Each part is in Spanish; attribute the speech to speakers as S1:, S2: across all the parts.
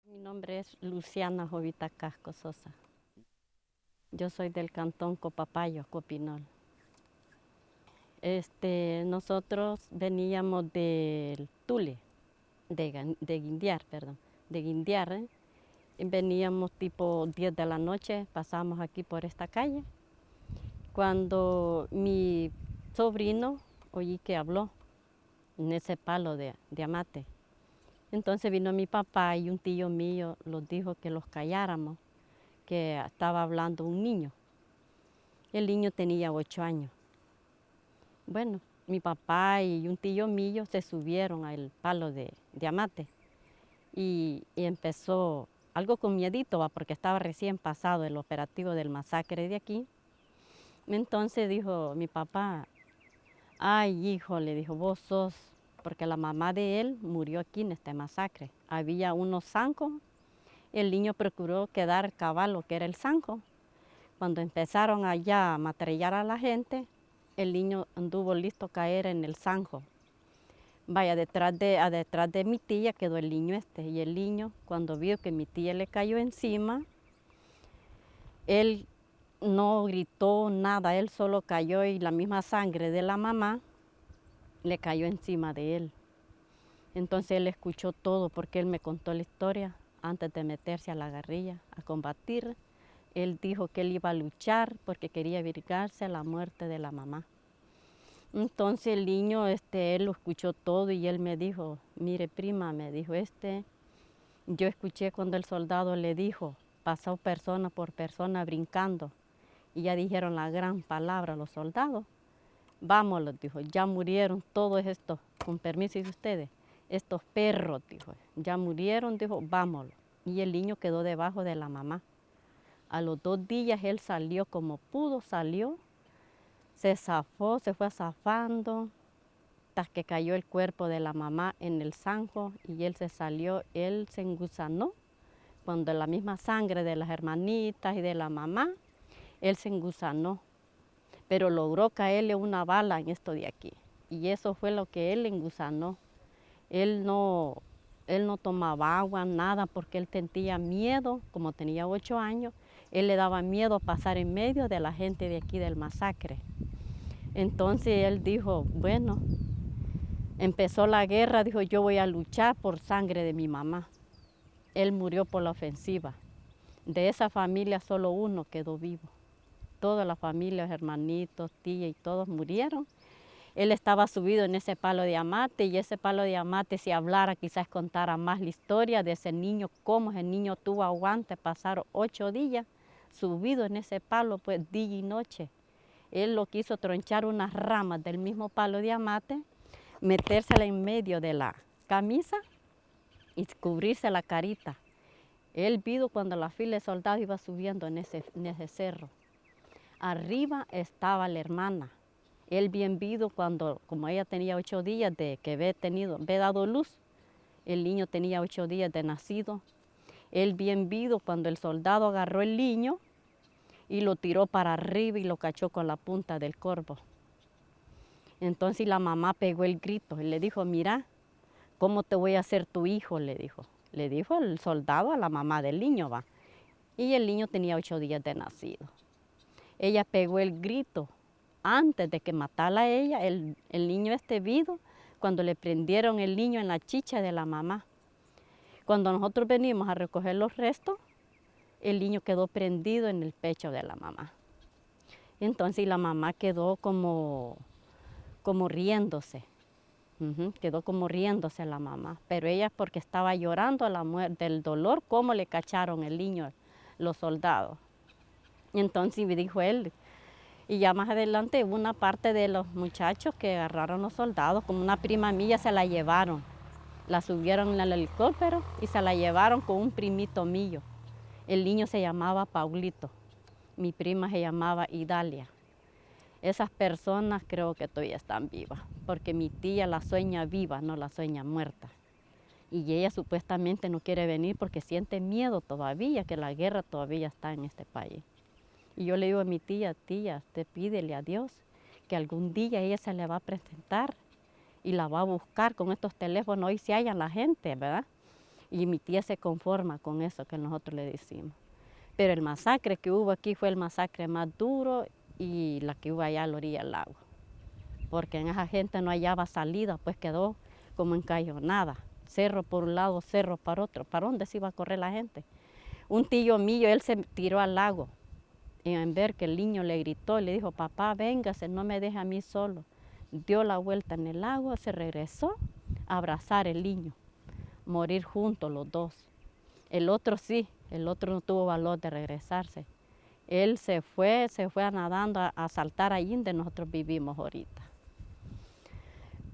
S1: Mi nombre es Luciana Jovita Casco Sosa. Yo soy del cantón Copapayo, Copinol. Nosotros veníamos del Tule, de Guindiar, perdón, de Guindiar. Y veníamos tipo 10 de la noche, pasamos aquí por esta calle. Cuando mi sobrino oí que habló en ese palo de amate. Entonces vino mi papá y un tío mío nos dijo que los calláramos, que estaba hablando un niño. El niño tenía 8 años. Bueno, mi papá y un tío mío se subieron al palo de amate y empezó algo con miedito, ¿va? Porque estaba recién pasado el operativo del masacre de aquí. Entonces dijo mi papá, ay hijo, le dijo, vos sos, porque la mamá de él murió aquí en este masacre. Había unos zancos, el niño procuró quedar caballo, que era el zanco. Cuando empezaron allá a matrallar a la gente, el niño anduvo listo a caer en el zanjo. Vaya, detrás de mi tía quedó el niño y el niño, cuando vio que mi tía le cayó encima, él no gritó nada, él solo cayó y la misma sangre de la mamá le cayó encima de él. Entonces él escuchó todo porque él me contó la historia antes de meterse a la guerrilla, a combatir. Él dijo que él iba a luchar porque quería vengarse a la muerte de la mamá. Entonces el niño, él lo escuchó todo y él me dijo, mire prima, me dijo, yo escuché cuando el soldado le dijo, pasó persona por persona brincando y ya dijeron la gran palabra los soldados. Vámonos, dijo, ya murieron todos estos, con permiso de ustedes, estos perros, dijo, ya murieron, dijo, vámonos. Y el niño quedó debajo de la mamá. A los 2 días él salió como pudo, salió, se zafó, se fue zafando, hasta que cayó el cuerpo de la mamá en el zanjo y él se salió, él se engusanó. Cuando la misma sangre de las hermanitas y de la mamá, él se engusanó, pero logró caerle una bala en esto de aquí. Y eso fue lo que él engusanó. Él no, él no tomaba agua, nada, porque él sentía miedo, como tenía 8 años, él le daba miedo pasar en medio de la gente de aquí del masacre. Entonces él dijo, bueno, empezó la guerra, dijo, yo voy a luchar por sangre de mi mamá. Él murió por la ofensiva. De esa familia solo uno quedó vivo. Toda la familia, hermanitos, tía y todos murieron. Él estaba subido en ese palo de amate y ese palo de amate, si hablara, quizás contara más la historia de ese niño, cómo ese niño tuvo aguante, pasaron 8 días subido en ese palo, pues día y noche. Él lo quiso tronchar unas ramas del mismo palo de amate, metérsela en medio de la camisa y cubrirse la carita. Él vio cuando la fila de soldados iba subiendo en ese cerro. Arriba estaba la hermana. Él bien vido cuando, como ella tenía 8 días de que había dado luz, el niño tenía 8 días de nacido. Él bien vido cuando el soldado agarró el niño y lo tiró para arriba y lo cachó con la punta del corvo. Entonces la mamá pegó el grito y le dijo, mira, ¿cómo te voy a hacer tu hijo? Le dijo. Le dijo el soldado a la mamá del niño, va. Y el niño tenía 8 días de nacido. Ella pegó el grito. Antes de que matara a ella, el niño vido, cuando le prendieron el niño en la chicha de la mamá. Cuando nosotros venimos a recoger los restos, el niño quedó prendido en el pecho de la mamá. Entonces la mamá quedó como riéndose. Quedó como riéndose la mamá, pero ella porque estaba llorando a la muerte del dolor, cómo le cacharon el niño los soldados. Entonces me dijo él, y ya más adelante una parte de los muchachos que agarraron los soldados, como una prima mía, se la llevaron. La subieron en el helicóptero y se la llevaron con un primito mío. El niño se llamaba Paulito, mi prima se llamaba Idalia. Esas personas creo que todavía están vivas, porque mi tía la sueña viva, no la sueña muerta. Y ella supuestamente no quiere venir porque siente miedo todavía, que la guerra todavía está en este país. Y yo le digo a mi tía, usted pídele a Dios que algún día ella se le va a presentar y la va a buscar con estos teléfonos. Hoy se hallan la gente, ¿verdad? Y mi tía se conforma con eso que nosotros le decimos. Pero el masacre que hubo aquí fue el masacre más duro y la que hubo allá a la orilla del lago. Porque en esa gente no hallaba salida, pues quedó como encallonada. Cerro por un lado, cerro para otro. ¿Para dónde se iba a correr la gente? Un tío mío, él se tiró al lago. Y en ver que el niño le gritó, le dijo, papá, véngase, no me deje a mí solo. Dio la vuelta en el agua, se regresó a abrazar al niño. Morir juntos los dos. El otro sí, el otro no tuvo valor de regresarse. Él se fue nadando a saltar allí donde nosotros vivimos ahorita.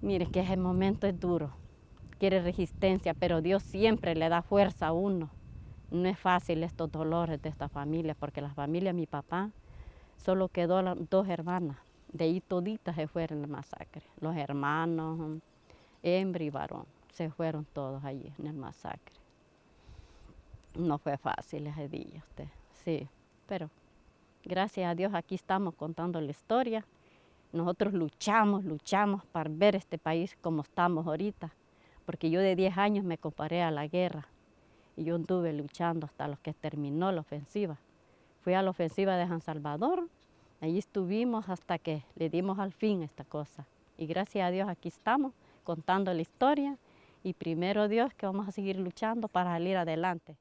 S1: Mire que ese momento es duro, quiere resistencia, pero Dios siempre le da fuerza a uno. No es fácil estos dolores de esta familia, porque la familia de mi papá solo quedó dos hermanas. De ahí toditas se fueron en el masacre. Los hermanos, hembra y varón, se fueron todos allí en el masacre. No fue fácil ese día, sí, pero gracias a Dios aquí estamos contando la historia. Nosotros luchamos para ver este país como estamos ahorita, porque yo de 10 años me comparé a la guerra y yo anduve luchando hasta los que terminó la ofensiva. Fui a la ofensiva de San Salvador, allí estuvimos hasta que le dimos al fin esta cosa. Y gracias a Dios aquí estamos contando la historia y primero Dios que vamos a seguir luchando para salir adelante.